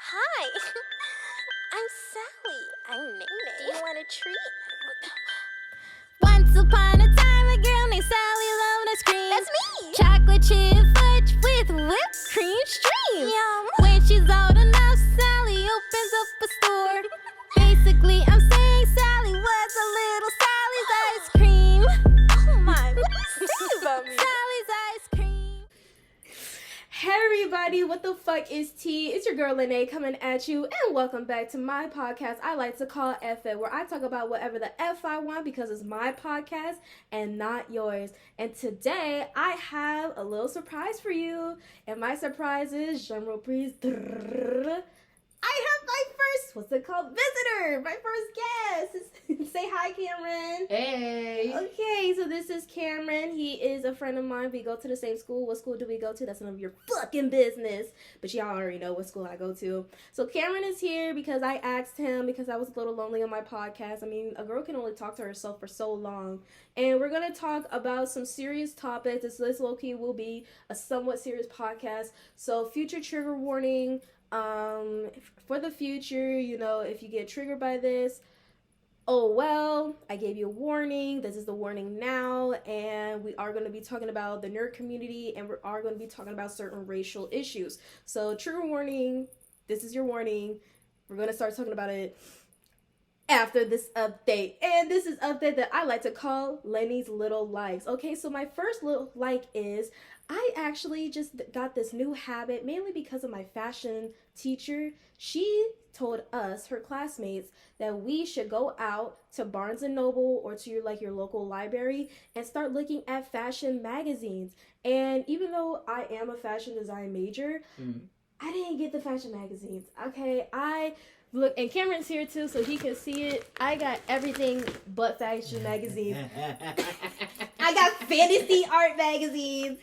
Hi, I'm Sally. I'm Nene. Do you want a treat? Once upon a time, a girl named Sally loved ice cream. That's me. Chocolate chip fudge with whipped cream streams. Yum. When she's old enough, Sally opens up a store. Basically, I'm saying Sally was a little Sally's ice cream. Oh my, what do you say about me? Sally's ice cream. Hey everybody, what the fuck is T? It's your girl Lene coming at you, and welcome back to my podcast I like to call F It, where I talk about whatever the F I want because it's my podcast and not yours. And today I have a little surprise for you, and my surprise is, drum roll please, I have my first, visitor, my first guest. Say hi, Cameron. Hey. Okay, so this is Cameron. He is a friend of mine. We go to the same school. What school do we go to? That's none of your fucking business. But y'all already know what school I go to. So Cameron is here because I asked him because I was a little lonely on my podcast. I mean, a girl can only talk to herself for so long. And we're going to talk about some serious topics. This low-key will be a somewhat serious podcast. So future trigger warning. For the future, you know, if you get triggered by this, oh well, I gave you a warning. This is the warning now, and we are going to be talking about the nerd community, and we are going to be talking about certain racial issues. So trigger warning, this is your warning. We're going to start talking about it after this update. And this is update that I like to call Lenny's Little Likes. Okay, so my first little like is I actually just got this new habit, mainly because of my fashion teacher. She told us, her classmates, that we should go out to Barnes & Noble or to your local library and start looking at fashion magazines. And even though I am a fashion design major, I didn't get the fashion magazines. Okay, look, and Cameron's here too, so he can see it. I got everything but fashion magazines. I got fantasy art magazines.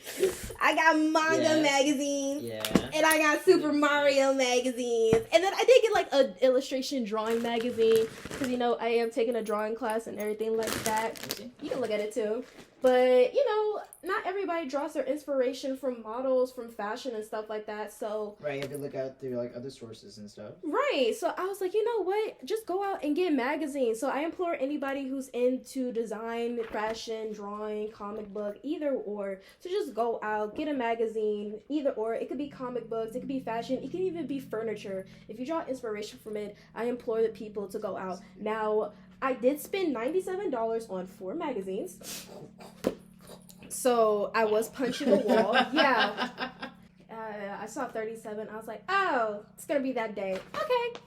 I got manga magazines. Yeah. And I got Super Mario magazines. And then I did get like an illustration drawing magazine because, you know, I am taking a drawing class and everything like that. You can look at it too. But, you know, not everybody draws their inspiration from models, from fashion and stuff like that. So Right, you have to look out through like other sources and stuff. right. So I was like, you know what? Just go out and get magazines. So I implore anybody who's into design, fashion, drawing, comic book, either or, to just go out, get a magazine, either or. It could be comic books, it could be fashion, it could even be furniture. If you draw inspiration from it, I implore the people to go out. Now, I did spend $97 on 4 magazines. So I was punching a wall. Yeah. I saw 37. I was like, oh, it's gonna be that day. Okay.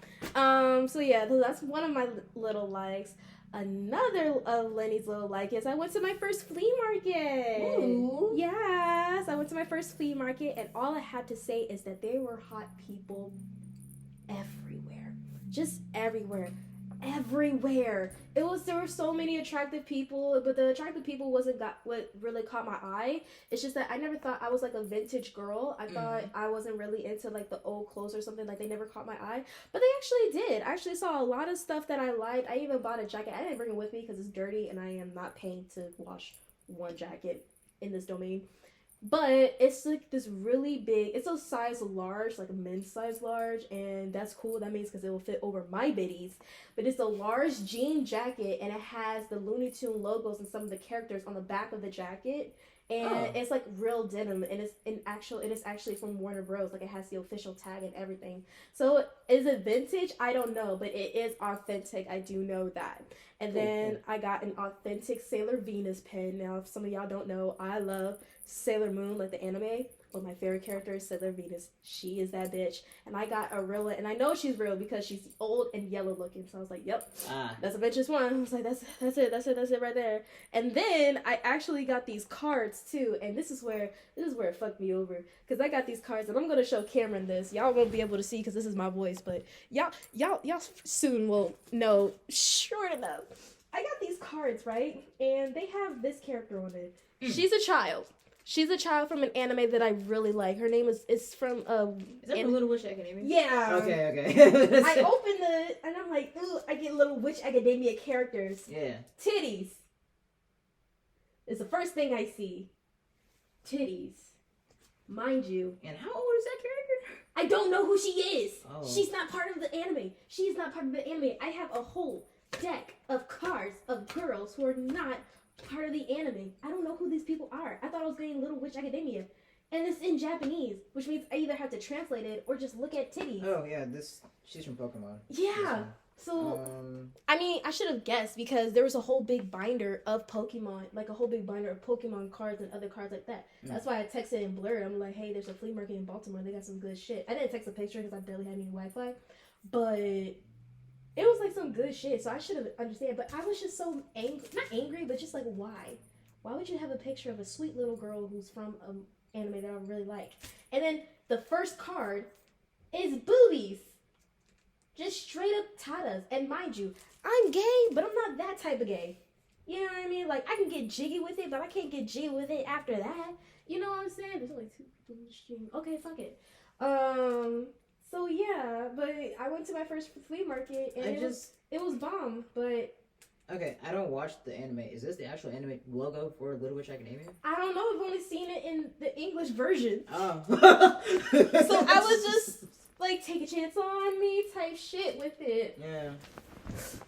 So yeah, that's one of my little likes. Another Lenny's little like is I went to my first flea market. Ooh. Yes, I went to my first flea market, and all I had to say is that there were hot people everywhere. Just everywhere. Everywhere. There were so many attractive people, but the attractive people wasn't what really caught my eye. It's just that I never thought I was like a vintage girl. I thought I wasn't really into like the old clothes or something. Like they never caught my eye, but they actually did. I actually saw a lot of stuff that I liked. I even bought a jacket. I didn't bring it with me because it's dirty and I am not paying to wash one jacket in this domain. But it's like this really big, it's a size large, like a men's size large, and that's cool. That means because it will fit over my bitties. But it's a large jean jacket, and it has the Looney Tune logos and some of the characters on the back of the jacket. And it's like real denim, and it is actually from Warner Bros. Like it has the official tag and everything. So is it vintage? I don't know, but it is authentic. I do know that. And then I got an authentic Sailor Venus pen. Now, if some of y'all don't know, I love Sailor Moon, like the anime. But my favorite character is Sailor Venus. She is that bitch. And I got a real, and I know she's real because she's old and yellow looking. So I was like, yep, that's a bitch's one. I was like, that's it right there. And then I actually got these cards too. And this is where it fucked me over. Because I got these cards, and I'm going to show Cameron this. Y'all won't be able to see because this is my voice. But y'all soon will know. Sure enough. I got these cards, right? And they have this character on it. She's a child. She's a child from an anime that I really like. Her name is from Is that from Little Witch Academia? Yeah. Okay. I opened it and I'm like, ooh, I get Little Witch Academia characters. Yeah. Titties. It's the first thing I see. Titties. Mind you. And how old is that character? I don't know who she is. Oh. She's not part of the anime. She's not part of the anime. I have a whole deck of cards of girls who are not part of the anime. I don't know who these people are. I thought I was getting Little Witch Academia. And it's in Japanese, which means I either have to translate it or just look at titties. Oh yeah, she's from Pokemon. Yeah. So, I mean, I should have guessed because there was a whole big binder of Pokemon, like a whole big binder of Pokemon cards and other cards like that. That's why I texted in BLERD. I'm like, hey, there's a flea market in Baltimore. They got some good shit. I didn't text a picture because I barely had any Wi-Fi, but it was like some good shit. So I should have understood. But I was just so angry, not angry, but just like, why? Why would you have a picture of a sweet little girl who's from an anime that I really like? And then the first card is boobies. Just straight up tatas. And mind you, I'm gay, but I'm not that type of gay. You know what I mean? Like, I can get jiggy with it, but I can't get jiggy with it after that. You know what I'm saying? There's only 2 people in the stream. Okay, fuck it. So yeah, but I went to my first flea market, and it was bomb, but... Okay, I don't watch the anime. Is this the actual anime logo for Little Witch Academia? I don't know. I've only seen it in the English version. Oh. So I was just... like, take a chance on me type shit with it. Yeah.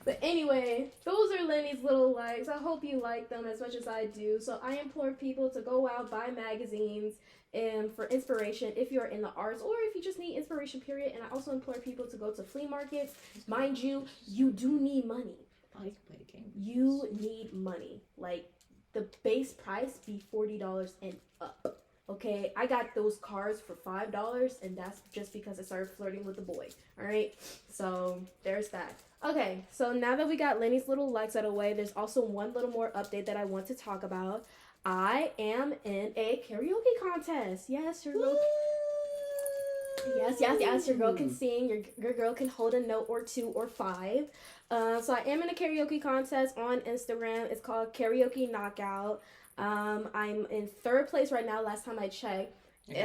But anyway, those are Lenny's little likes. I hope you like them as much as I do. So I implore people to go out, buy magazines, and for inspiration if you're in the arts or if you just need inspiration, period. And I also implore people to go to flea markets. Mind you, you do need money. Oh, you can play the game. You need money. Like, the base price be $40 and up. Okay, I got those cards for $5, and that's just because I started flirting with the boy. All right, so there's that. Okay, so now that we got Lenny's little likes out of the way, there's also one little more update that I want to talk about. I am in a karaoke contest. Yes, your girl. Yes, your girl can sing. Your girl can hold a note or 2 or 5. So I am in a karaoke contest on Instagram. It's called Karaoke Knockout. I'm in 3rd place right now, last time I checked. Okay.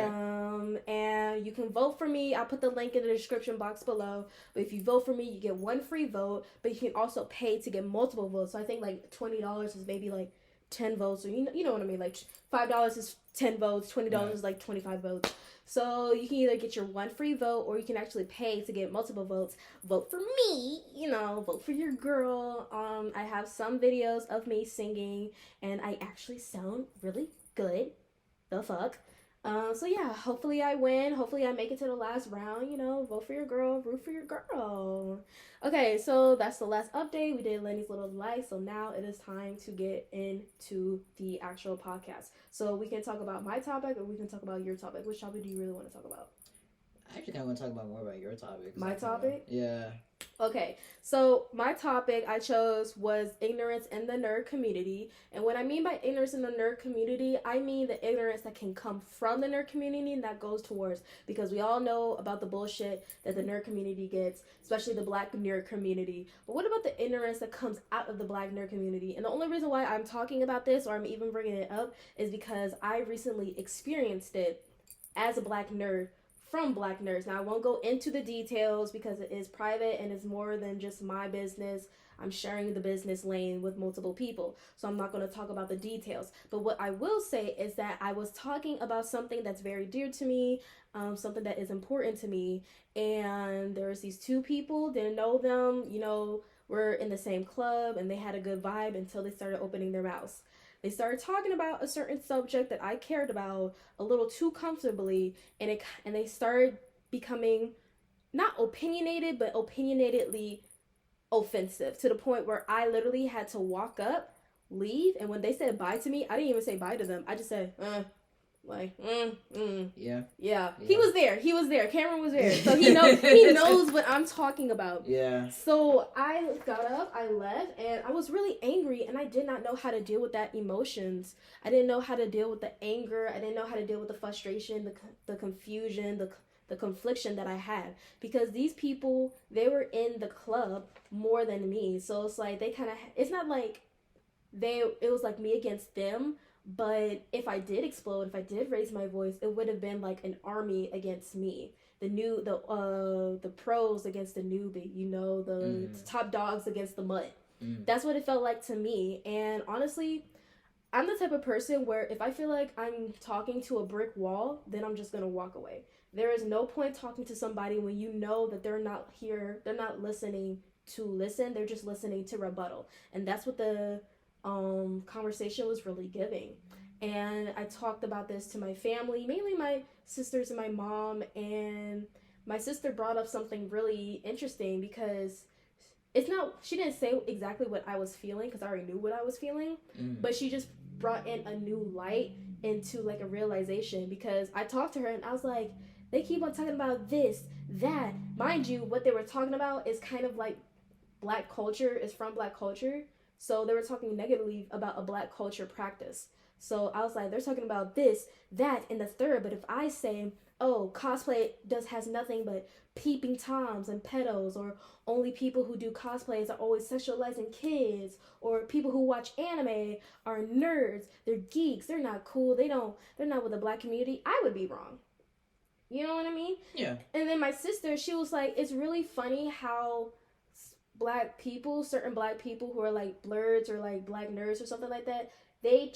And you can vote for me. I'll put the link in the description box below. But if you vote for me, you get 1 free vote. But you can also pay to get multiple votes. So I think like $20 is maybe like 10 votes. Or you know what I mean? Like $5 is 10 votes. $20 is like 25 votes. So you can either get your 1 free vote or you can actually pay to get multiple votes. Vote for me, vote for your girl. I have some videos of me singing and I actually sound really good. The fuck. So yeah, hopefully I win. Hopefully I make it to the last round. Vote for your girl, root for your girl. Okay, so that's the last update. We did Lenny's little life. So now it is time to get into the actual podcast. So we can talk about my topic or we can talk about your topic. Which topic do you really want to talk about? I actually kind of want to talk about more about your topic. My topic? Yeah. Okay, so my topic I chose was ignorance in the nerd community. And what I mean by ignorance in the nerd community, I mean the ignorance that can come from the nerd community and that goes towards, because we all know about the bullshit that the nerd community gets, especially the black nerd community. But what about the ignorance that comes out of the black nerd community? And the only reason why I'm talking about this or I'm even bringing it up is because I recently experienced it as a black nerd from black nerds. Now I won't go into the details because it is private and it's more than just my business. I'm sharing the business lane with multiple people, so I'm not going to talk about the details. But what I will say is that I was talking about something that's very dear to me, something that is important to me, and there's these 2 people, didn't know them, we're in the same club and they had a good vibe until they started opening their mouths. They started talking about a certain subject that I cared about a little too comfortably, and they started becoming not opinionated, but opinionatedly offensive, to the point where I literally had to walk up, leave, and when they said bye to me, I didn't even say bye to them. I just said, Yeah. He was there. Cameron was there. So he knows what I'm talking about. Yeah. So I got up, I left, and I was really angry, and I did not know how to deal with that emotions. I didn't know how to deal with the anger. I didn't know how to deal with the frustration, the confusion, the confliction that I had, because these people, they were in the club more than me. So it's like it's not like it was like me against them. But if I did explode, if I did raise my voice, it would have been like an army against me. The pros against the newbie, the top dogs against the mutt. That's what it felt like to me. And honestly, I'm the type of person where if I feel like I'm talking to a brick wall, then I'm just going to walk away. There is no point talking to somebody when you know that they're not here, they're not listening to listen, they're just listening to rebuttal. And that's what the conversation was really giving. And I talked about this to my family, mainly my sisters and my mom, and my sister brought up something really interesting because she didn't say exactly what I was feeling because I already knew what I was feeling, but she just brought in a new light into like a realization, because I talked to her and I was like, they keep on talking about this, that. Mind you, what they were talking about is kind of like Black culture, is from Black culture. So they were talking negatively about a Black culture practice. So I was like, they're talking about this, that, and the third. But if I say, oh, cosplay has nothing but peeping toms and pedos, or only people who do cosplays are always sexualizing kids, or people who watch anime are nerds, they're geeks, they're not cool, they're not with the Black community, I would be wrong. You know what I mean? Yeah. And then my sister, she was like, it's really funny how Black people, certain Black people who are like BLERDs or like Black nerds or something like that, they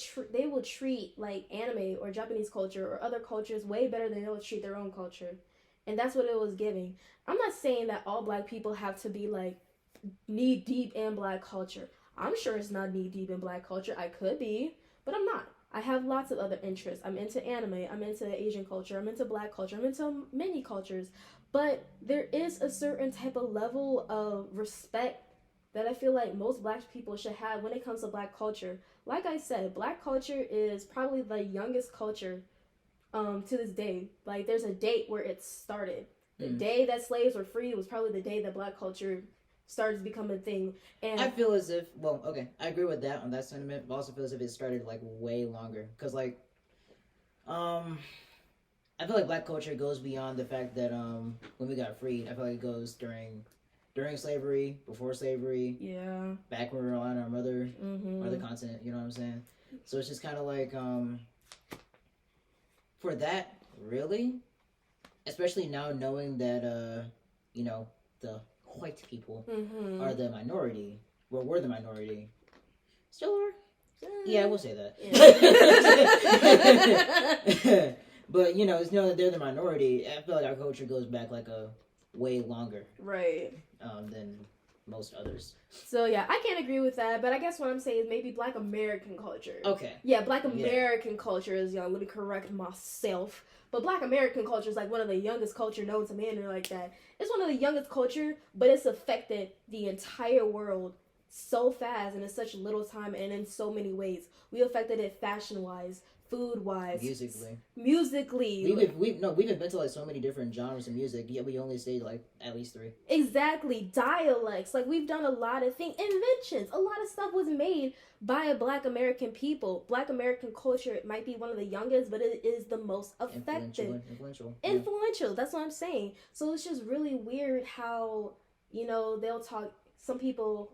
will treat like anime or Japanese culture or other cultures way better than they would treat their own culture. And that's what it was giving. I'm not saying that all Black people have to be like knee deep in Black culture. I'm sure it's not knee deep in Black culture. I could be, but I'm not. I have lots of other interests. I'm into anime, I'm into Asian culture, I'm into Black culture, I'm into many cultures. But there is a certain type of level of respect that I feel like most Black people should have when it comes to Black culture. Like I said, Black culture is probably the youngest culture to this day. Like, there's a date where it started. The day that slaves were free was probably the day that Black culture started to become a thing. And I feel as if, well, okay, I agree with that on that sentiment, but I also feel as if it started like way longer. Because like, I feel like Black culture goes beyond the fact that when we got freed. I feel like it goes during slavery, before slavery, yeah, back when we were on our mother continent, you know what I'm saying? So it's just kind of like, for that, really, especially now knowing that, you know, the white people are the minority, well, we're the minority, still are? Yeah, we'll say that. Yeah. But, you know, it's known that they're the minority. I feel like our culture goes back like a way longer. Right. Than most others. So, yeah, I can't agree with that, but I guess what I'm saying is maybe Black American culture. Okay. Yeah, Black American culture is young. Let me correct myself. But Black American culture is like one of the youngest culture known to man, or like that. It's one of the youngest culture, but it's affected the entire world so fast and in such little time and in so many ways. We affected it fashion-wise, food-wise, musically. We've invented like so many different genres of music, yet we only say like at least 3. Exactly. Dialects. Like, we've done a lot of things. Inventions. A lot of stuff was made by Black American people. Black American culture might be one of the youngest, but it is the most effective. Influential. That's what I'm saying. So it's just really weird how, you know, they'll talk, some people,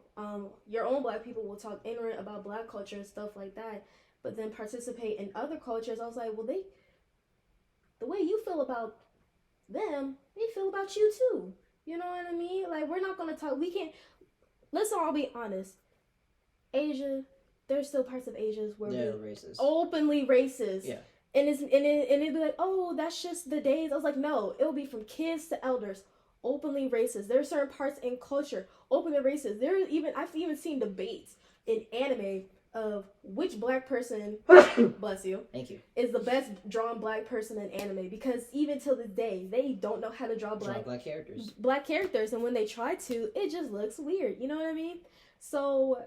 your own Black people will talk ignorant about Black culture and stuff like that, but then participate in other cultures. I was like, well, the way you feel about them, they feel about you too. You know what I mean? Like, we're not gonna talk. Let's all be honest. Asia, there's still parts of Asia where they're racist. Openly racist. Yeah. And it'd be like, oh, that's just the days. I was like, no, it'll be from kids to elders. Openly racist. There are certain parts in culture openly racist. I've even seen debates in anime of which Black person, bless you, thank you, is the best drawn Black person in anime, because even till this day they don't know how to draw Black characters, and when they try to, it just looks weird. You know what I mean? So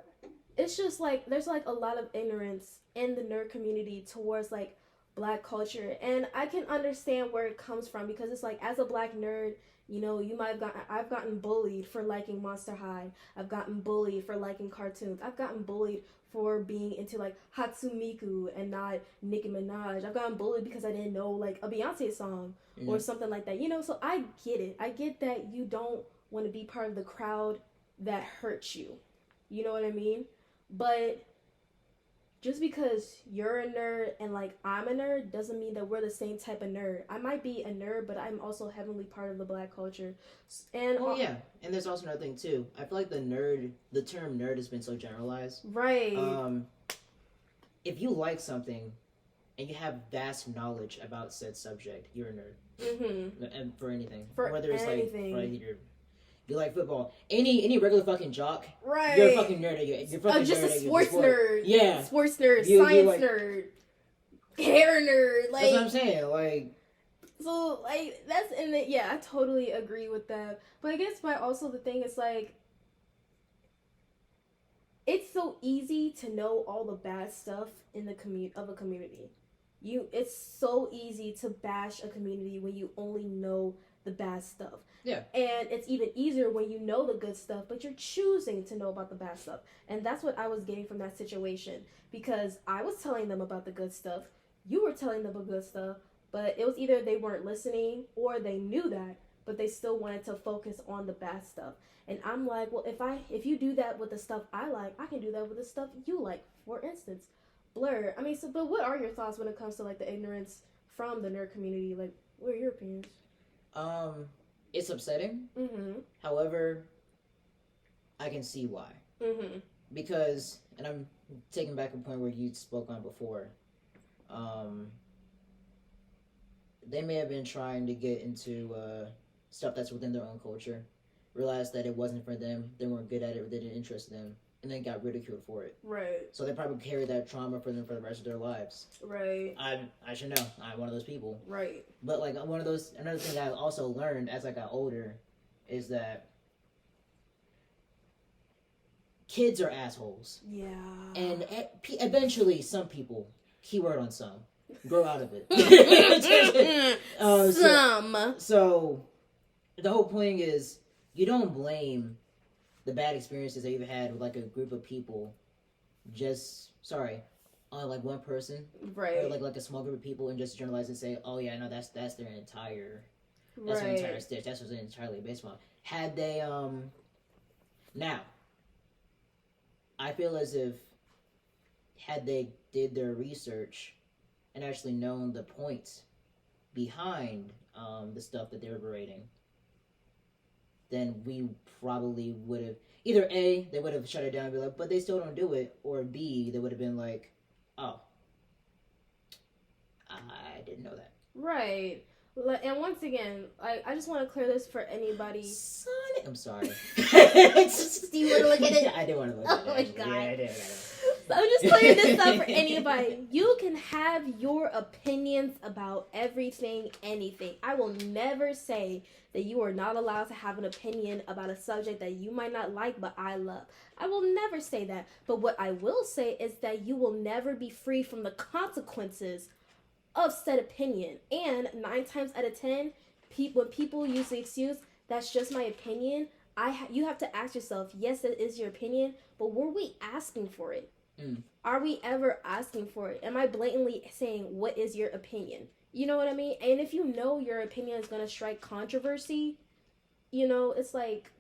it's just like there's like a lot of ignorance in the nerd community towards like Black culture, and I can understand where it comes from, because it's like, as a Black nerd, you know, I've gotten bullied for liking Monster High. I've gotten bullied for liking cartoons. I've gotten bullied for being into like Hatsumiku and not Nicki Minaj. I've gotten bullied because I didn't know like a Beyonce song or something like that. You know, so I get it. I get that you don't want to be part of the crowd that hurts you. You know what I mean? But just because you're a nerd and like I'm a nerd doesn't mean that we're the same type of nerd. I might be a nerd, but I'm also heavily part of the Black culture. And yeah, and there's also another thing too. I feel like the term nerd has been so generalized. Right. If you like something, and you have vast knowledge about said subject, you're a nerd. Mm-hmm. And for anything, For whether it's anything. like you like football, any regular fucking jock, Right. you're a fucking nerd. You're fucking Just nerd a at your sports sport. nerd. Yeah. Sports nerd, You science like- nerd, hair nerd. Like, that's what I'm saying. Like, so, like, that's in the, yeah, I totally agree with that. But I guess also the thing is, like, it's so easy to know all the bad stuff in the of a community. It's so easy to bash a community when you only know the bad stuff. Yeah. And it's even easier when you know the good stuff, but you're choosing to know about the bad stuff. And that's what I was getting from that situation, because I was telling them about the good stuff, you were telling them about good stuff, but it was either they weren't listening or they knew that, but they still wanted to focus on the bad stuff. And I'm like, well, if you do that with the stuff I like, I can do that with the stuff you like. For instance, BLERD. I mean, so, but what are your thoughts when it comes to, like, the ignorance from the nerd community? Like, what are your opinions? It's upsetting. Mm-hmm. However, I can see why. Mm-hmm. Because, and I'm taking back a point where you spoke on before. They may have been trying to get into stuff that's within their own culture, realized that it wasn't for them, they weren't good at it, or they didn't interest them, and then got ridiculed for it. Right. So they probably carry that trauma for them for the rest of their lives. Right. I should know. I'm one of those people. Right. But like another thing I also learned as I got older is that kids are assholes. Yeah. And eventually some people, keyword on some, grow out of it. So the whole point is, you don't blame the bad experiences that you've had with like a group of people on like one person, right, or like a small group of people, and just generalize and say, oh yeah, no, that's their entire stitch, that's what they're entirely based on. Had they now I feel as if had they did their research and actually known the points behind the stuff that they were berating, then we probably would have either A, they would have shut it down and be like, but they still don't do it, or B, they would have been like, oh, I didn't know that. Right. And once again, I just want to clear this for anybody. Sonic, I'm sorry. Do you want to look at it? I did want to look at it. Oh my actually. God. Yeah, I did. So I'm just clearing this up for anybody. You can have your opinions about everything, anything. I will never say that you are not allowed to have an opinion about a subject that you might not like, but I love. I will never say that. But what I will say is that you will never be free from the consequences of said opinion. And 9 times out of 10, when people use the excuse, that's just my opinion, you have to ask yourself, yes, it is your opinion, but were we asking for it? Are we ever asking for it? Am I blatantly saying, what is your opinion? You know what I mean? And if you know your opinion is going to strike controversy, you know, it's like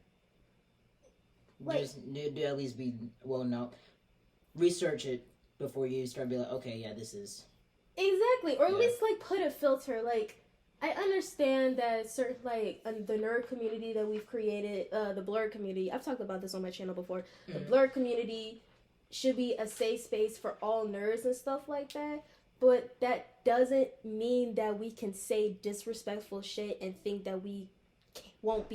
Just do at least be, well, no, research it before you start being like, okay, yeah, this is. Exactly. Or at least, like, put a filter. Like, I understand that certain, like, the nerd community that we've created, the BLERD community, I've talked about this on my channel before, the BLERD community should be a safe space for all nerds and stuff like that, but that doesn't mean that we can say disrespectful shit and think that we won't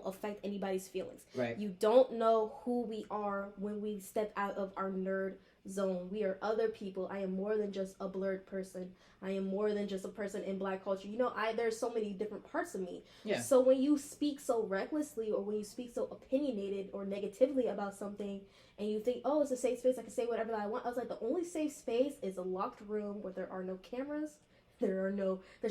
affect anybody's feelings. Right. You don't know who we are when we step out of our nerd zone. We are other people. I am more than just a BLERD person. I am more than just a person in Black culture. You know, there's so many different parts of me. Yeah. So when you speak so recklessly, or when you speak so opinionated or negatively about something, and you think, oh, it's a safe space, I can say whatever that I want. I was like, the only safe space is a locked room where there are no cameras, there's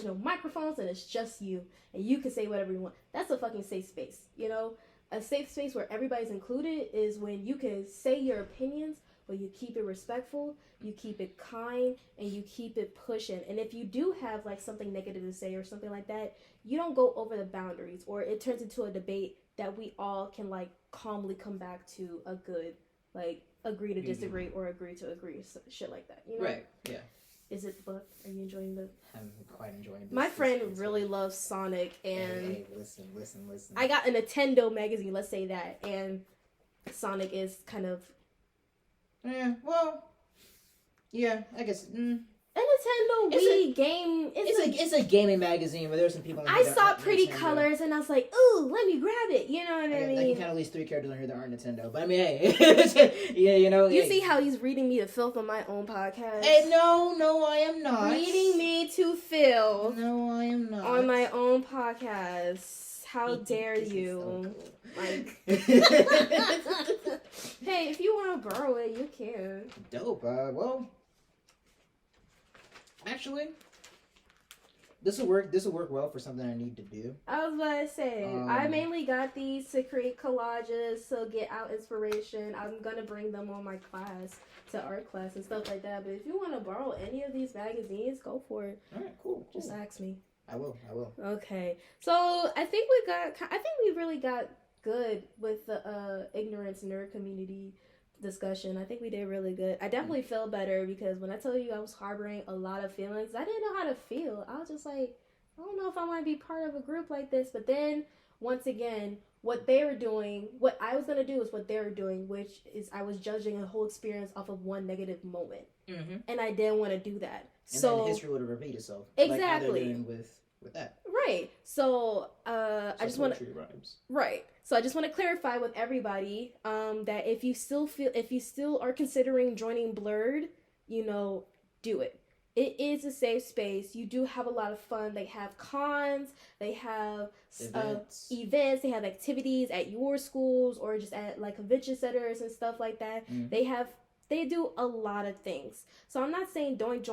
no microphones, and it's just you, and you can say whatever you want. That's a fucking safe space, you know? A safe space where everybody's included is when you can say your opinions, but you keep it respectful, you keep it kind, and you keep it pushing. And if you do have, like, something negative to say or something like that, you don't go over the boundaries, or it turns into a debate that we all can, like, calmly come back to a good, like, agree to disagree or agree to agree, so, shit like that, you know? Right, yeah. Is it, but are you enjoying the... I'm quite enjoying this. My friend really loves Sonic, and... Hey, listen. I got a Nintendo magazine, let's say that, and Sonic is kind of... Yeah, well... Yeah, I guess... And Nintendo Wii game. It's a gaming magazine, but there's some people. I saw pretty colors and I was like, ooh, let me grab it. You know what I mean? I can count at least 3 characters on here that aren't Nintendo. But I mean, hey, yeah, you know. You see how he's reading me to filth on my own podcast? Hey, no, I am not. Reading me to filth. No, I am not. On my own podcast. How dare you? So Like, hey, if you want to borrow it, you can. Dope. Well, actually, this will work. This will work well for something I need to do. I was about to say, I mainly got these to create collages, to get out inspiration. I'm gonna bring them on my class, to art class and stuff like that. But if you want to borrow any of these magazines, go for it. All right, cool. Just ask me. I will. Okay, so I think we really got good with the ignorance nerd community discussion. I think we did really good. I definitely feel better because when I tell you I was harboring a lot of feelings, I didn't know how to feel. I was just like, I don't know if I want to be part of a group like this. But then once again, what they were doing, what I was gonna do is what they were doing, which is I was judging a whole experience off of one negative moment, and I didn't want to do that. And so then history would have repeated itself. Exactly. Like how they're doing with that. Right. So I just want to rhymes. Right. So I just want to clarify with everybody that if you still are considering joining BLERD, do it. It is a safe space. You do have a lot of fun. They have cons, they have events, they have activities at your schools or just at like convention centers and stuff like that. They do a lot of things. So I'm not saying don't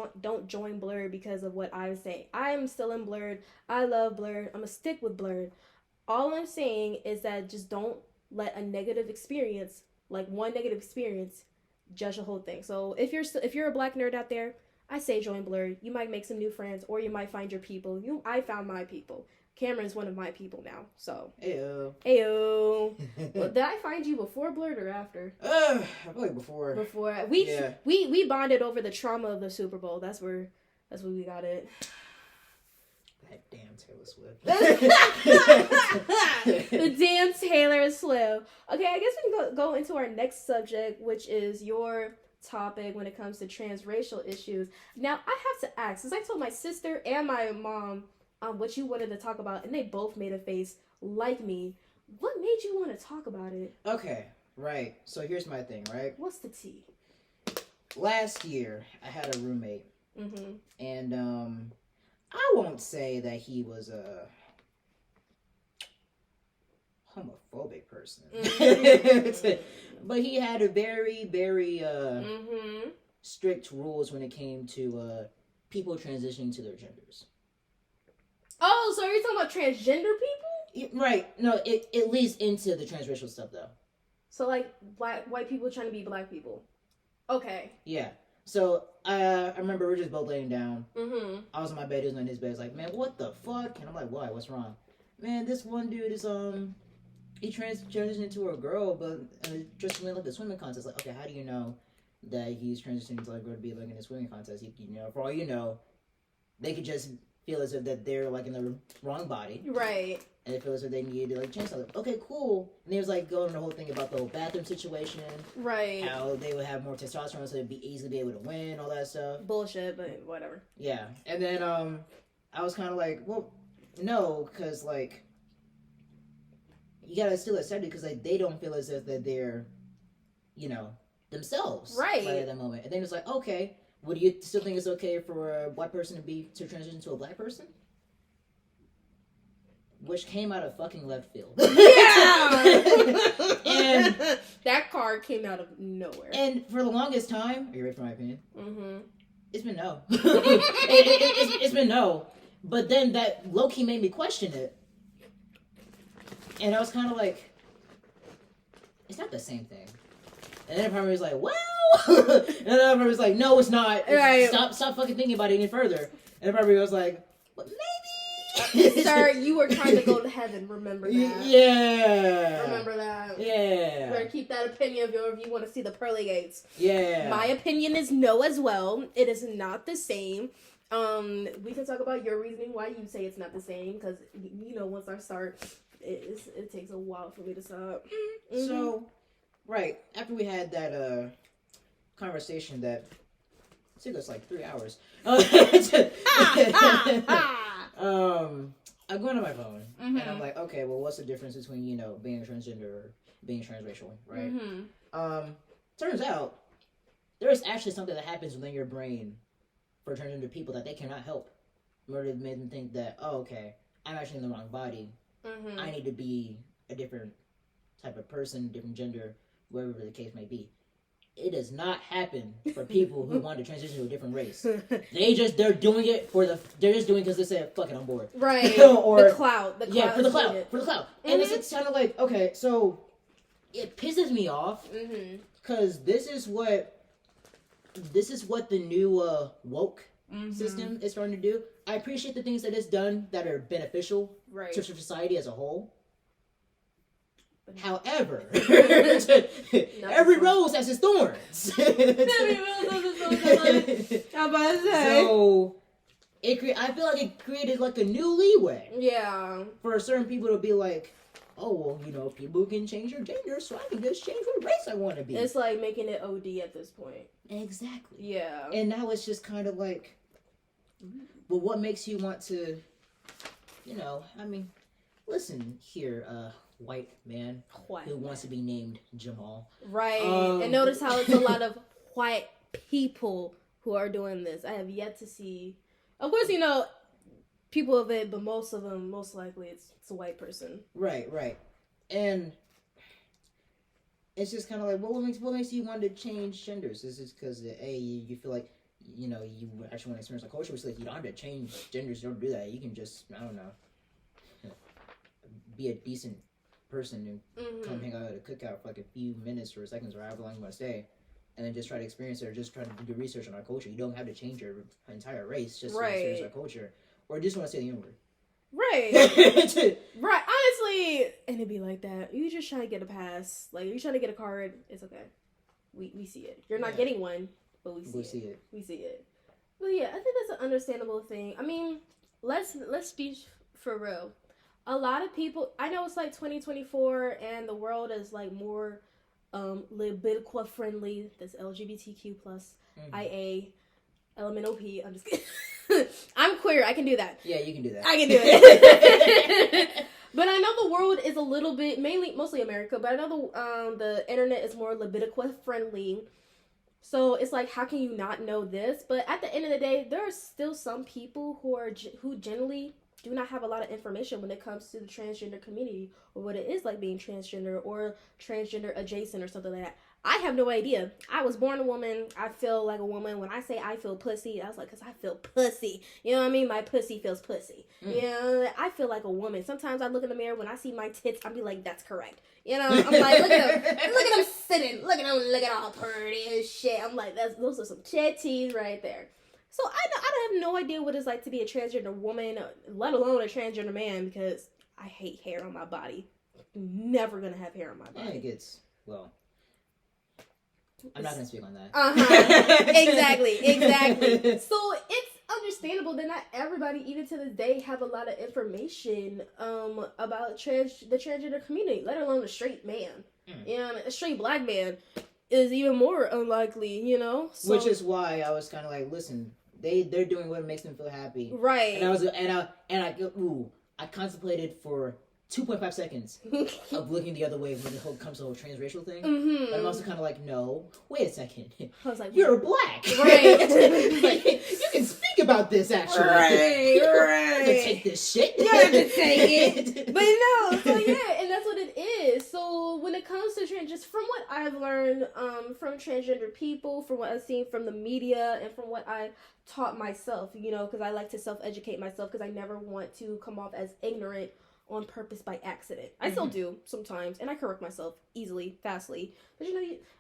join BLERD because of what I'm saying. I'm still in BLERD. I love BLERD. I'm gonna stick with BLERD. All I'm saying is that just don't let a negative experience, like one negative experience, judge the whole thing. So if you're a black nerd out there, I say join BLERD. You might make some new friends, or you might find your people. I found my people. Cameron's one of my people now. So Ayo. Well, did I find you before BLERD or after? I feel like before. Before we bonded over the trauma of the Super Bowl. That's where we got it. That damn Taylor Swift. The damn Taylor Swift. Okay, I guess we can go into our next subject, which is your topic when it comes to transracial issues. Now, I have to ask, since I told my sister and my mom what you wanted to talk about, and they both made a face like me, what made you want to talk about it? Okay, right. So here's my thing, right? What's the tea? Last year, I had a roommate, and I won't say that he was a homophobic person, but he had a very, very strict rules when it came to people transitioning to their genders. Oh, so you're talking about transgender people? Right. No, it leads into the transracial stuff, though. So, like, white people trying to be black people. Okay. Yeah. So, I remember we were just both laying down. I was on my bed, he was on his bed. He's like, man, what the fuck? And I'm like, why? What's wrong? Man, this one dude is, he transitioned into a girl, but just went like the swimming contest. Like, okay, how do you know that he's transitioning to like girl to be like in a swimming contest? For all you know, they could just feel as if that they're like in the wrong body, right? And they feel as if they needed to like change something. Okay, cool. And he was like going the whole thing about the whole bathroom situation, right? How they would have more testosterone, so they'd be easily be able to win, all that stuff. Bullshit, but whatever. Yeah, and then I was kind of like, well, no, because like you gotta still accept it because like they don't feel as if that they're, themselves, right at that moment. And then it's like, okay. Would you still think it's okay for a white person to transition to a black person? Which came out of fucking left field. Yeah! And that card came out of nowhere. And for the longest time, are you ready for my opinion? It's been no. It's been no. But then that low-key made me question it. And I was kind of like, it's not the same thing. And then part of me was like, well, and then part of me was like, no, it's not. Right. Stop fucking thinking about it any further. And then part of me was like, well, maybe. Sir, you were trying to go to heaven. Remember that. Yeah. Remember that. Yeah. You better keep that opinion of yours if you want to see the pearly gates. Yeah. My opinion is no as well. It is not the same. We can talk about your reasoning why you say it's not the same, because once I start, it takes a while for me to stop. So, right after we had that conversation that It took us like 3 hours. I go into my phone and I'm like, okay, well, what's the difference between being a transgender or being transracial, right? Turns out there is actually something that happens within your brain for transgender people that they cannot help. In order to make them think that, oh, okay, I'm actually in the wrong body. I need to be a different type of person, different gender, whatever the case may be. It does not happen for people who want to transition to a different race. They're doing it they're just doing it because they say, fuck it, I'm bored. Right. Or the clout. Yeah, for the clout. And it's kind of like, okay, so it pisses me off because this is what the new woke system is starting to do. I appreciate the things that it's done that are beneficial to society as a whole. However, every rose has its thorns. Every rose has its thorns. How about that? So I feel like it created like a new leeway. Yeah. For certain people to be like, oh well, people can change their gender, so I can just change what race I want to be. It's like making it OD at this point. Exactly. Yeah. And now it's just kind of like, well, what makes you want to, listen here, white man who wants to be named Jamal. Right. And notice how it's a lot of white people who are doing this. I have yet to see, of course, people of it, but most of them, most likely, it's a white person. Right. And it's just kind of like, well, what makes you want to change genders? Is it because, you feel like, you actually want to experience a culture? It's like, you don't have to change genders. You don't do that. You can just, I don't know, be a decent person and come hang out at a cookout for like a few minutes or seconds or however long you want to stay, and then just try to experience it or just try to do research on our culture. You don't have to change your entire race just to experience our culture, or just want to say the N-word. Right. Right. Honestly, and it'd be like that. You just try to get a pass. Like, you trying to get a card, it's okay. We see it. You're not getting one, but we see it. We see it. But yeah, I think that's an understandable thing. I mean, let's be for real. A lot of people, I know it's like 2024 and the world is like more Libidqua friendly. That's LGBTQ plus IA LMNOP. I'm just kidding. I'm queer. I can do that. Yeah, you can do that. I can do it. But I know the world is a little bit, mostly America, but I know the internet is more Libidqua friendly. So it's like, how can you not know this? But at the end of the day, there are still some people who generally do not have a lot of information when it comes to the transgender community or what it is like being transgender or transgender adjacent or something like that. I have no idea. I was born a woman. I feel like a woman. When I say I feel pussy, I was like, because I feel pussy. You know what I mean? My pussy feels pussy. I feel like a woman. Sometimes I look in the mirror. When I see my tits, I'll be like, that's correct. I'm like, look at them. Look at them sitting. Look at them looking all pretty and shit. I'm like, those are some titties right there. So I have no idea what it's like to be a transgender woman, let alone a transgender man, because I hate hair on my body. Never gonna have hair on my body. I think I'm not gonna speak on that. Exactly. So it's understandable that not everybody, even to this day, have a lot of information about the transgender community, let alone a straight man. A straight black man is even more unlikely, So, which is why I was kind of like, listen, they're doing what makes them feel happy, right? And I contemplated for 2.5 seconds of looking the other way when it comes to the whole transracial thing. But I'm also kind of like, no, wait a second. I was like, you're black, right? Like, you can speak about this actually. Right. You don't have to take this shit. You don't have to take it. But no, so yeah, and that's what it is. So when it comes to just from what I've learned from transgender people, from what I've seen from the media, and from what I taught myself, because I like to self-educate myself because I never want to come off as ignorant on purpose by accident. I still do sometimes, and I correct myself easily, fastly. But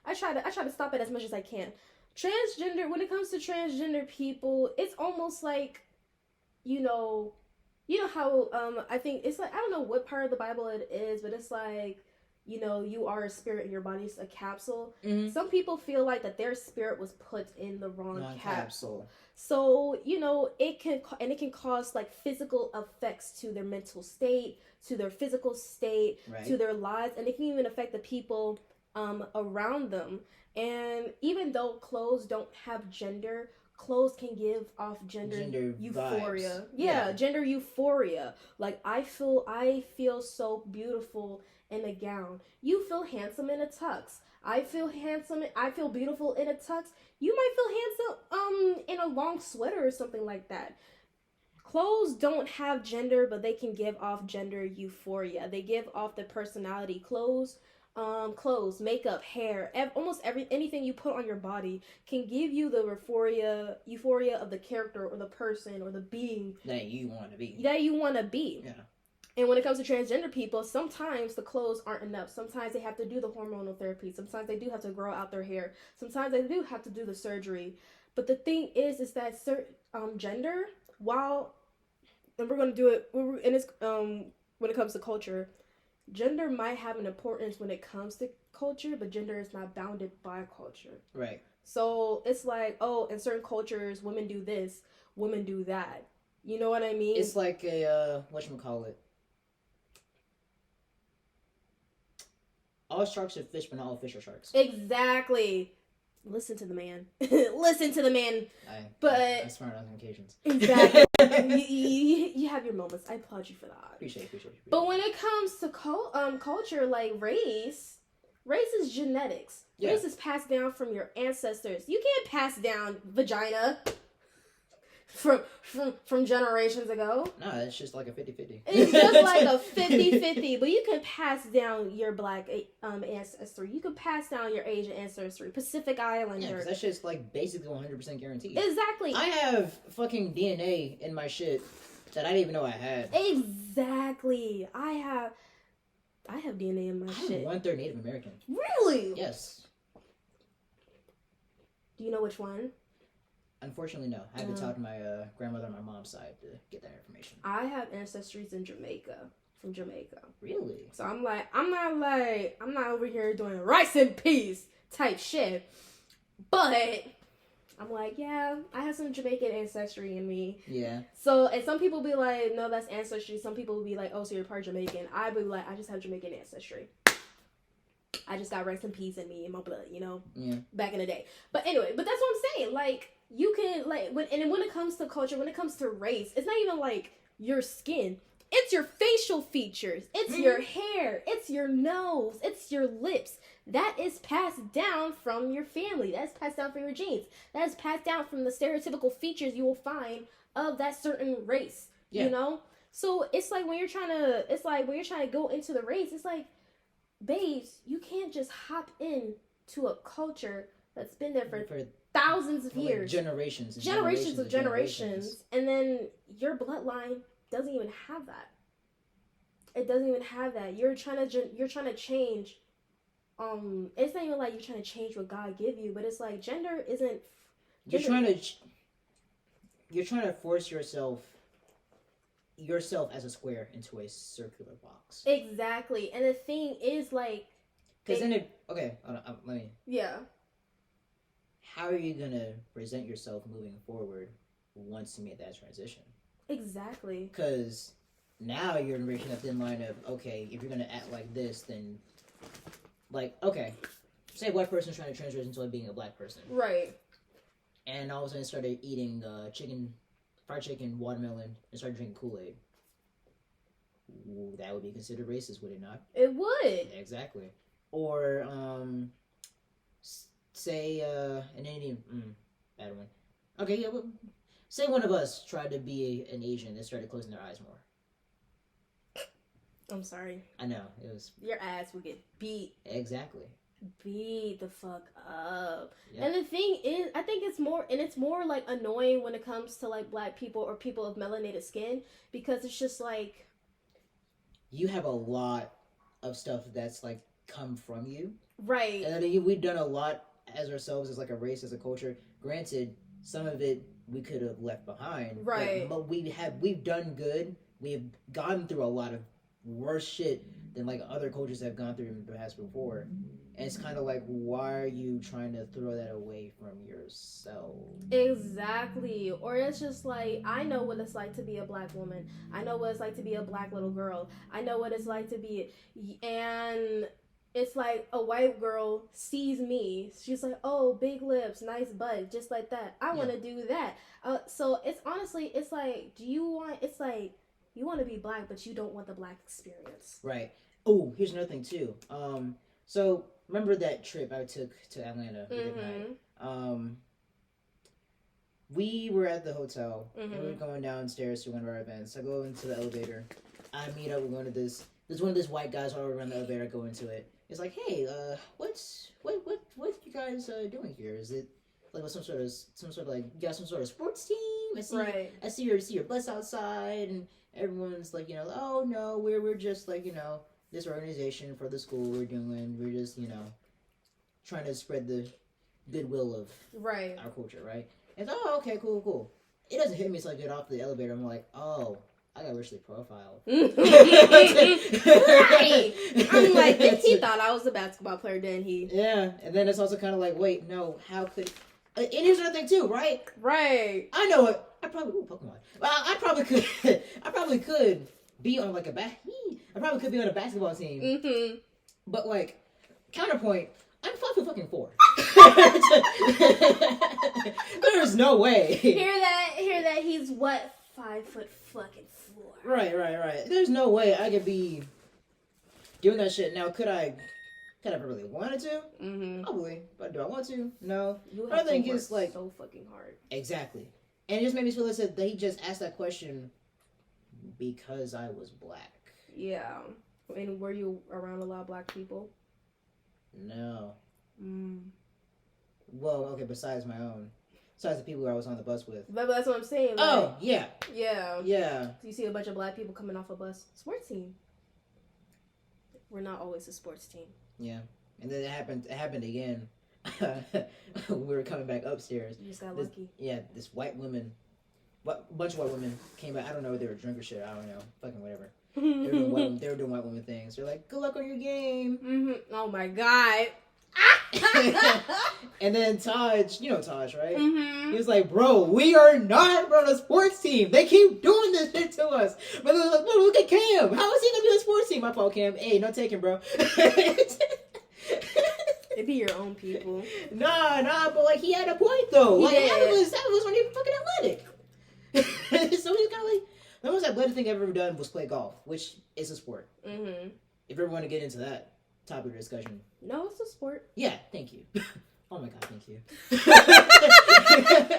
I try to stop it as much as I can. Transgender, when it comes to transgender people, it's almost like, how I think it's like, I don't know what part of the Bible it is, but it's like, you are a spirit and your body's a capsule. Some people feel like that their spirit was put in the wrong capsule. So, it can cause like physical effects to their mental state, to their physical state, to their lives, and it can even affect the people around them. And even though clothes don't have gender, clothes can give off gender euphoria. Vibes. Yeah, gender euphoria. Like I feel so beautiful in a gown. You feel handsome in a tux. I feel handsome. I feel beautiful in a tux. You might feel handsome in a long sweater or something like that. Clothes don't have gender, but they can give off gender euphoria. They give off the personality. Clothes, makeup, hair, anything you put on your body can give you the euphoria of the character or the person or the being that you want to be. Yeah. And when it comes to transgender people, sometimes the clothes aren't enough. Sometimes they have to do the hormonal therapy. Sometimes they do have to grow out their hair. Sometimes they do have to do the surgery. But the thing is that gender, and we're gonna do it, and it's when it comes to culture, gender might have an importance when it comes to culture, but gender is not bounded by culture. Right. So it's like, oh, in certain cultures, women do this, women do that. You know what I mean? It's like a whatchamacallit. All sharks are fish, but not all fish are sharks. Exactly. Listen to the man. Listen to the man. I'm smart on occasions. Exactly. you have your moments. I applaud you for that. Appreciate. But when it comes to culture, like race is genetics. Yeah. Race is passed down from your ancestors. You can't pass down vagina from generations ago. No, it's just like a 50-50. It's just like a 50-50. But you can pass down your black ancestry. You can pass down your Asian ancestry. Pacific Islander. Yeah, because that shit's like basically 100% guaranteed. Exactly. I have fucking DNA in my shit that I didn't even know I had. Exactly. I have DNA in my shit. I'm 1/3 Native American. Really? Yes. Do you know which one? Unfortunately, no. I had to talk to my grandmother on my mom's side to get that information. I have ancestries in Jamaica. From Jamaica. Really? So I'm not over here doing rice and peas type shit. But I'm like, yeah, I have some Jamaican ancestry in me. Yeah. So, and some people be like, no, that's ancestry. Some people will be like, oh, so you're part Jamaican. I be like, I just have Jamaican ancestry. I just got rice and peas in me, in my blood, you know? Yeah. Back in the day. But anyway, but that's what I'm saying. Like, you can, like, when it comes to culture, when it comes to race, it's not even like your skin. It's your facial features. It's your hair. It's your nose. It's your lips. That is passed down from your family. That's passed down from your genes. That is passed down from the stereotypical features you will find of that certain race. Yeah. You know? So it's like when you're trying to go into the race, it's like, babes, you can't just hop in to a culture that's been there for thousands of years. Generations of generations. And then your bloodline doesn't even have that. It doesn't even have that. You're trying to change. It's not even like you're trying to change what God gave you, but it's like gender isn't. You're trying to force yourself as a square into a circular box. Exactly, and the thing is like. Because then let me. Yeah. How are you gonna present yourself moving forward once you make that transition? Exactly. Because now you're reaching that thin line of, okay, if you're going to act like this, then, like, okay, say a white person's trying to transition into being a black person. Right. And all of a sudden started eating fried chicken, watermelon, and started drinking Kool-Aid. Ooh, that would be considered racist, would it not? It would. Exactly. Or, say, an Indian, bad one. Okay, yeah, well, say one of us tried to be an Asian and started closing their eyes more. I'm sorry. I know, it was... Your ass would get beat. Exactly. Beat the fuck up. Yep. And the thing is, I think it's more like annoying when it comes to like black people or people of melanated skin, because it's just like... You have a lot of stuff that's like come from you. Right. And we've done a lot as ourselves, as like a race, as a culture. Granted, some of it we could have left behind. Right. But we've done good. We've gone through a lot of worse shit than like other cultures have gone through in the past before. And it's kind of like, why are you trying to throw that away from yourself? Exactly. Or it's just like, I know what it's like to be a black woman. I know what it's like to be a black little girl. I know what it's like to be, and it's like a white girl sees me. She's like, oh, big lips, nice butt, just like that. I want to do that. So it's honestly, it's like, you want to be black, but you don't want the black experience. Right. Oh, here's another thing too. So remember that trip I took to Atlanta? We were at the hotel and we were going downstairs to one of our events. I go into the elevator. I meet up with one of this. There's one of these white guys all around the elevator. I go into it. It's like, hey, what you guys doing here? Is it like some sort of like you got some sort of sports team? I see your bus outside, and everyone's like, oh no, we're just like this organization for the school we're doing. We're just trying to spread the goodwill of our culture, right? And oh, okay, cool. It doesn't hit me until I get off the elevator. I'm like, oh, I got racially profiled. Right. I'm like, he thought I was a basketball player, didn't he? Yeah, and then it's also kind of like, wait, no, how could... And here's another thing too, right? Right. I know it. Pokemon. Well, I probably could be on like I probably could be on a basketball team. Mm-hmm. But like, counterpoint, I'm 5'4". There's no way. Hear that? He's what? 5 foot fucking 4. Right. There's no way I could be doing that shit. Now, could I ever really wanted to? Mm-hmm. Probably. But do I want to? No. I think it's like so fucking hard. Exactly. And it just made me feel that he just asked that question because I was black. Yeah. And were you around a lot of black people? No. Well, okay, besides the people I was on the bus with. But that's what I'm saying. Like, oh, yeah. Yeah. Yeah. So you see a bunch of black people coming off a bus. Sports team. We're not always a sports team. Yeah. And then it happened again. When we were coming back upstairs. You just got lucky. Yeah, this bunch of white women came back. I don't know if they were drunk or shit. I don't know. Fucking whatever. They were doing white women things. They're like, good luck on your game. Mm-hmm. Oh my God. And then Taj, you know Taj, right? Mm-hmm. He was like, bro, we are not on a sports team. They keep doing this shit to us. But they're like, look at Cam. How is he going to be on a sports team? My fault, Cam. Hey, no taking, bro. It be your own people. Nah, but like he had a point though. That was when he was fucking athletic. So he's kind of like, the most athletic thing I've ever done was play golf, which is a sport. Mm-hmm. If you ever want to get into that topic of discussion. No, it's a sport. Yeah, thank you. Oh my God, thank you. You're talking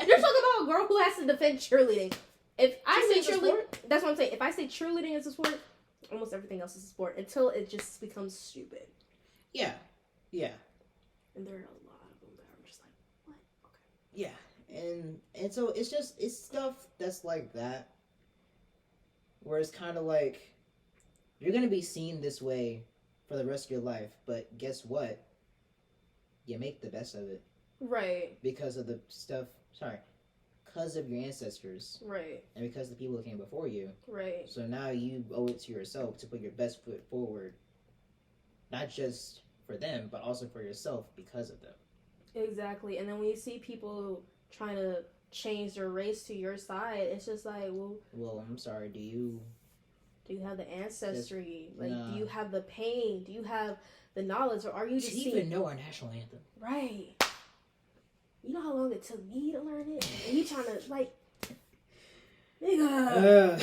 about a girl who has to defend cheerleading. If I say cheerleading, that's what I'm saying. If I say cheerleading is a sport, almost everything else is a sport until it just becomes stupid. Yeah. And there are a lot of them that are just like, what? Okay. Yeah, and so it's stuff that's like that, where it's kind of like, you're gonna be seen this way for the rest of your life, but guess what? You make the best of it. Right. Because of because of your ancestors. Right. And because the people that came before you. Right. So now you owe it to yourself to put your best foot forward. Not just for them, but also for yourself because of them. Exactly. And then when you see people trying to change their race to your side, it's just like, well, I'm sorry, do you have the ancestry? Nah. Do you have the pain? Do you have the knowledge? Or are you just even know our national anthem? Right. You know how long it took me to learn it? And you trying to, like, nigga.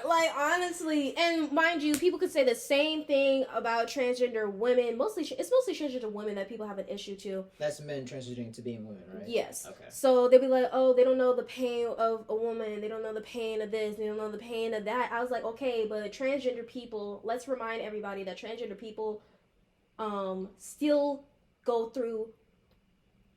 Like, honestly, and mind you, people could say the same thing about transgender women. It's mostly transgender women that people have an issue to. That's men transitioning to being women, right? Yes. Okay. So they'll be like, oh, they don't know the pain of a woman. They don't know the pain of this. They don't know the pain of that. I was like, okay, but transgender people, let's remind everybody that transgender people still go through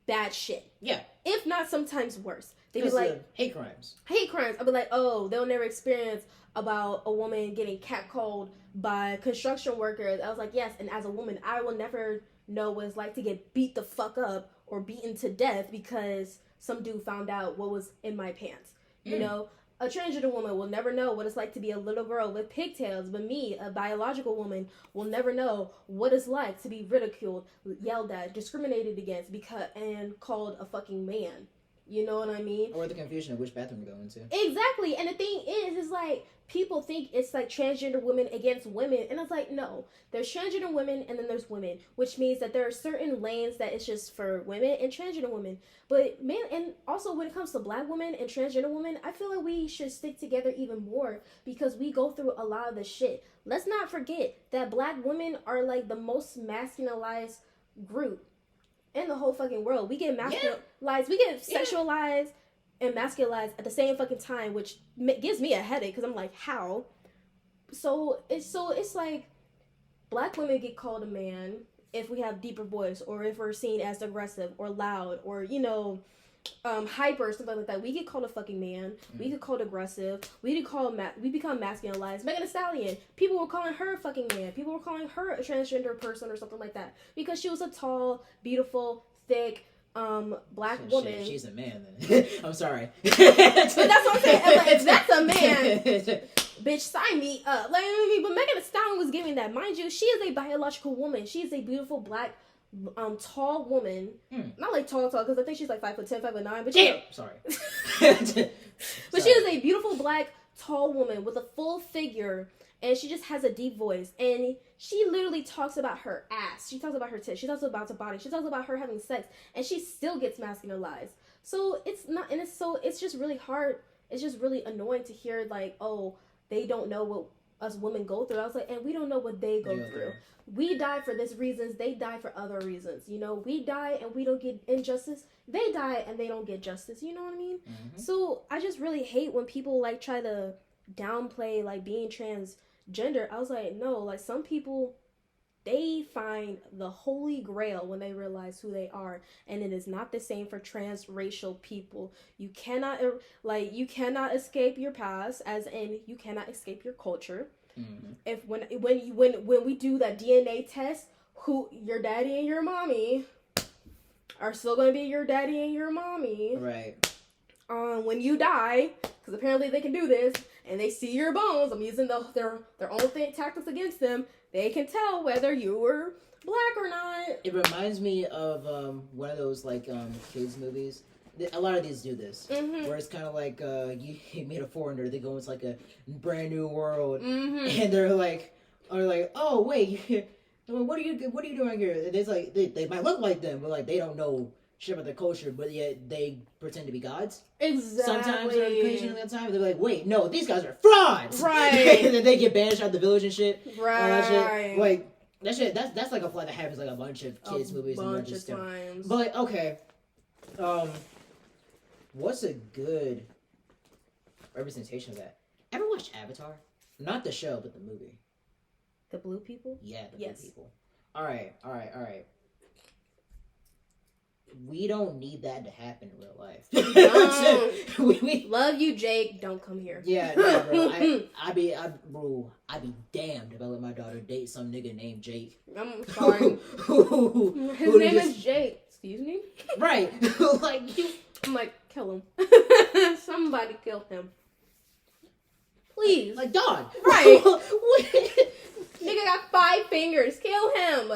bad shit. Yeah. If not sometimes worse. They'd be like, hate crimes. I'd be like, oh, they'll never experience about a woman getting catcalled by construction workers. I was like, yes, and as a woman, I will never know what it's like to get beat the fuck up or beaten to death because some dude found out what was in my pants. You know, a transgender woman will never know what it's like to be a little girl with pigtails, but me, a biological woman, will never know what it's like to be ridiculed, yelled at, discriminated against, and called a fucking man. You know what I mean? Or the confusion of which bathroom to go into. Exactly. And the thing is like, people think it's like transgender women against women. And it's like, no. There's transgender women and then there's women. Which means that there are certain lanes that it's just for women and transgender women. But man, and also when it comes to black women and transgender women, I feel like we should stick together even more because we go through a lot of the shit. Let's not forget that black women are like the most masculinized group in the whole fucking world. We get masculinized, we get sexualized and masculinized at the same fucking time, which gives me a headache because I'm like, how? So it's like black women get called a man if we have deeper voice or if we're seen as aggressive or loud or, you know, hyper, something like that. We get called a fucking man. We get called aggressive. We become masculinized. Megan Thee Stallion, people were calling her a fucking man. People were calling her a transgender person or something like that because she was a tall, beautiful, thick, black woman. She's a man then. I'm sorry. But that's what I'm saying. Like, if that's a man, bitch, sign me up. Like, but Megan Thee Stallion was giving that. Mind you, she is a biological woman. She is a beautiful black tall woman. Not like tall because I think she's like 5'10", 5'9", but sorry. But she is a beautiful black tall woman with a full figure, and she just has a deep voice, and she literally talks about her ass, she talks about her tits, she talks about her body, she talks about her having sex, and she still gets masculinized. So it's not, and it's just really hard. It's just really annoying to hear like, oh, they don't know what us women go through. I was like, and we don't know what they go through. We die for these reasons. They die for other reasons. You know, we die and we don't get injustice. They die and they don't get justice. You know what I mean? Mm-hmm. So I just really hate when people like try to downplay like being transgender. I was like, no, like some people, they find the holy grail when they realize who they are, and it is not the same for transracial people. You cannot escape your past, as in you cannot escape your culture. Mm-hmm. If when we do that DNA test, who your daddy and your mommy are still gonna be your daddy and your mommy, right? When you die, because apparently they can do this, and they see your bones. I'm using their own tactics against them. They can tell whether you were black or not. It reminds me of one of those like kids movies. A lot of these do this, where it's kind of like you meet a foreigner, they go into like a brand new world, and they're like, oh wait, what are you doing here? And it's like they might look like them, but like they don't know shit about their culture, but yet they pretend to be gods. Exactly. Sometimes or occasionally at the time, they're like, wait, no, these guys are frauds. Right. And then they get banished out of the village and shit. Right. That shit. Like that shit. That's like a plot that happens like a bunch of kids movies and bunch of times. But okay, what's a good representation of that? Ever watched Avatar? Not the show, but the movie. The blue people? Yeah, the blue people. All right. We don't need that to happen in real life. we love you, Jake. Don't come here. Yeah, no, bro. I'd be damned if I let my daughter date some nigga named Jake. I'm sorry. His name is Jake. Excuse me? Right. Like you. I'm like, kill him. Somebody kill him. Please. Like, dog. Right. Nigga got 5 fingers. Kill him.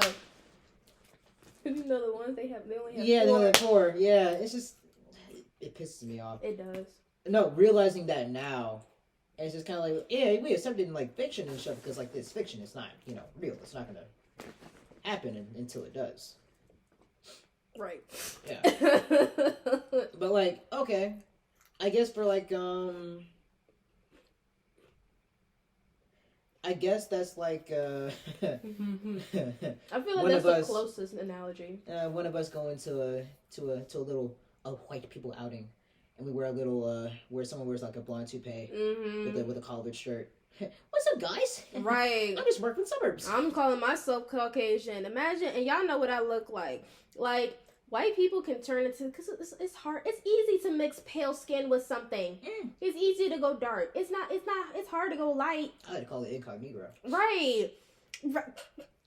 You know the ones they only have 4. They only have 4. Yeah, it's just, it pisses me off. It does. No, realizing that now, it's just kind of like, yeah, we accept it in like fiction and stuff because like this fiction is not, real. It's not gonna happen until it does. Right. Yeah. But like, okay, I guess for like, I guess that's like, I feel like that's the closest analogy. One of us go into a little white people outing, and we wear a little, where someone wears like a blonde toupee with a collared shirt. What's up, guys? Right. I'm just working suburbs. I'm calling myself Caucasian. Imagine, and y'all know what I look like. Like, white people can turn into, because it's hard. It's easy to mix pale skin with something. It's easy to go dark. It's hard to go light. I like to call it incognito. Right.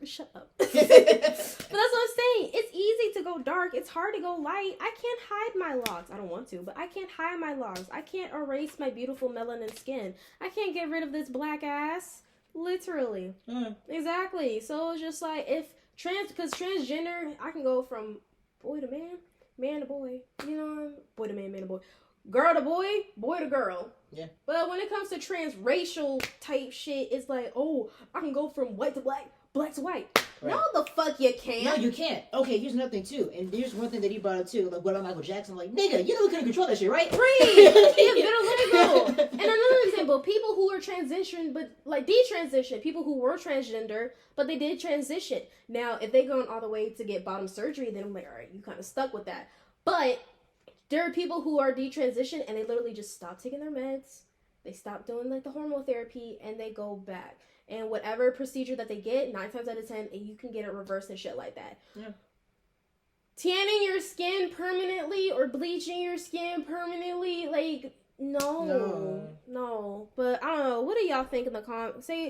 Shut up. But that's what I'm saying. It's easy to go dark. It's hard to go light. I can't hide my locks. I don't want to, but I can't hide my locks. I can't erase my beautiful melanin skin. I can't get rid of this black ass. Literally. Exactly. So it's just like, because transgender, I can go from boy to man, man to boy. You know, boy to man, man to boy. Girl to boy, boy to girl. Yeah. But when it comes to transracial type shit, it's like, oh, I can go from white to black, black to white. Right. No, the fuck you can't. No, you can't. Okay, here's another thing too, and here's one thing that he brought up too. Like, what about Michael Jackson? Like, nigga, you know we couldn't control that shit, right? Right. You better let it go. And another example, people who are transitioned, but like detransition, people who were transgender, but they did transition. Now, if they gone all the way to get bottom surgery, then I'm like, all right, you kind of stuck with that. But there are people who are detransitioned and they literally just stop taking their meds. They stop doing like the hormone therapy and they go back. And whatever procedure that they get, 9 times out of 10, and you can get it reversed and shit like that. Yeah. Tanning your skin permanently or bleaching your skin permanently, like, no. But I don't know. What do y'all think in the comments? Tell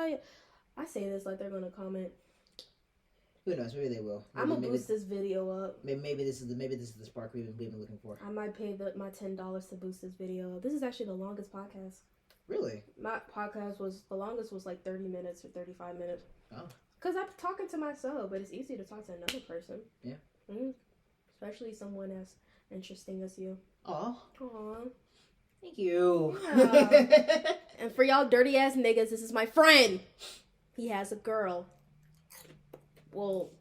you. I say this like they're gonna comment. Who knows? Maybe they will. I'm gonna boost this video up. Maybe this is the spark we've been looking for. I might pay my $10 to boost this video up. This is actually the longest podcast. Really? My podcast the longest was like 30 minutes or 35 minutes. Oh. Because I'm talking to myself, but it's easy to talk to another person. Yeah. Especially someone as interesting as you. Aw. Aww. Thank you. Yeah. And for y'all dirty ass niggas, this is my friend. He has a girl. Well,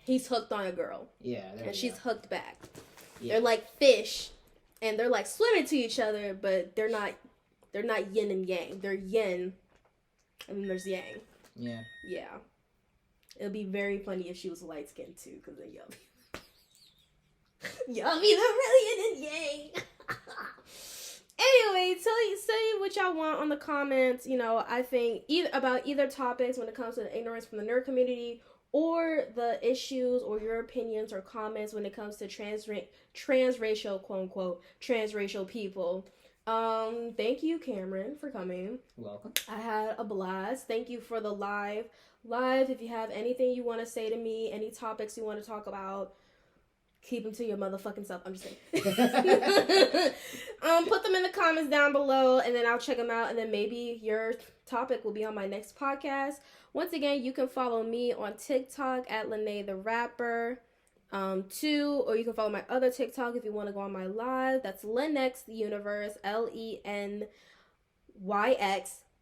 he's hooked on a girl. Yeah. And she's hooked back. Yeah. They're like fish. And they're like swimming to each other, but they're not yin and yang. They're yin, and then there's yang. Yeah. Yeah. It'll be very funny if she was light skinned too, because then y'all be the real yin and yang. Anyway, say what y'all want on the comments. You know, I think either topics when it comes to the ignorance from the nerd community, or the issues or your opinions or comments when it comes to transracial, quote unquote, transracial people. Thank you, Cameron, for coming. Welcome. I had a blast. Thank you for the live. If you have anything you want to say to me, any topics you want to talk about, keep them to your motherfucking self. I'm just saying. Put them in the comments down below, and then I'll check them out, and then maybe your topic will be on my next podcast. Once again, you can follow me on TikTok at Lene the Rapper, too, or you can follow my other TikTok if you want to go on my live. That's Lenyx Universe, LENYX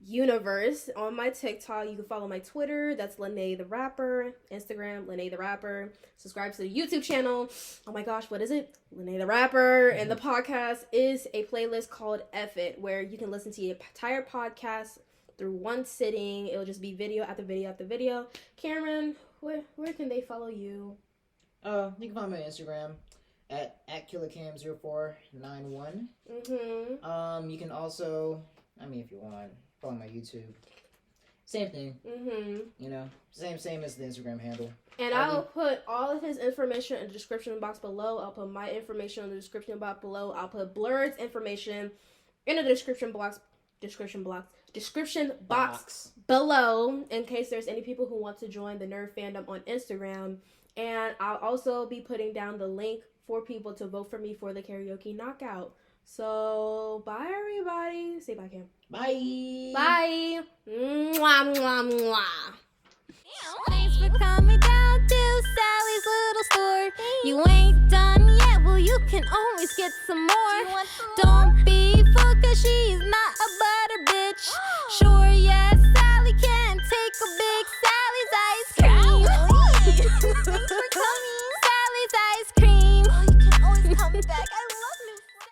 Universe on my TikTok. You can follow my Twitter. That's Lene the Rapper. Instagram, Lene the Rapper. Subscribe to the YouTube channel. Oh my gosh, what is it? Lene the Rapper. And the podcast is a playlist called F It, where you can listen to the entire podcast through one sitting. It'll just be video after video after video. Cameron, where can they follow you? You can follow me on Instagram at KillerCam0491. You can also, if you want, follow my YouTube. Same thing. You know, same as the Instagram handle. And I'll put all of his information in the description box below. I'll put my information in the description box below. I'll put BLERD's information in the description box below, in case there's any people who want to join the nerd fandom on Instagram. And I'll also be putting down the link for people to vote for me for the karaoke knockout. So bye everybody. Say bye, Cam. Bye. Bye. Mwah, mwah, mwah. Thanks for coming down to Sally's little store. You ain't done yet, well you can always get some more. Don't be fooled, 'cause she's not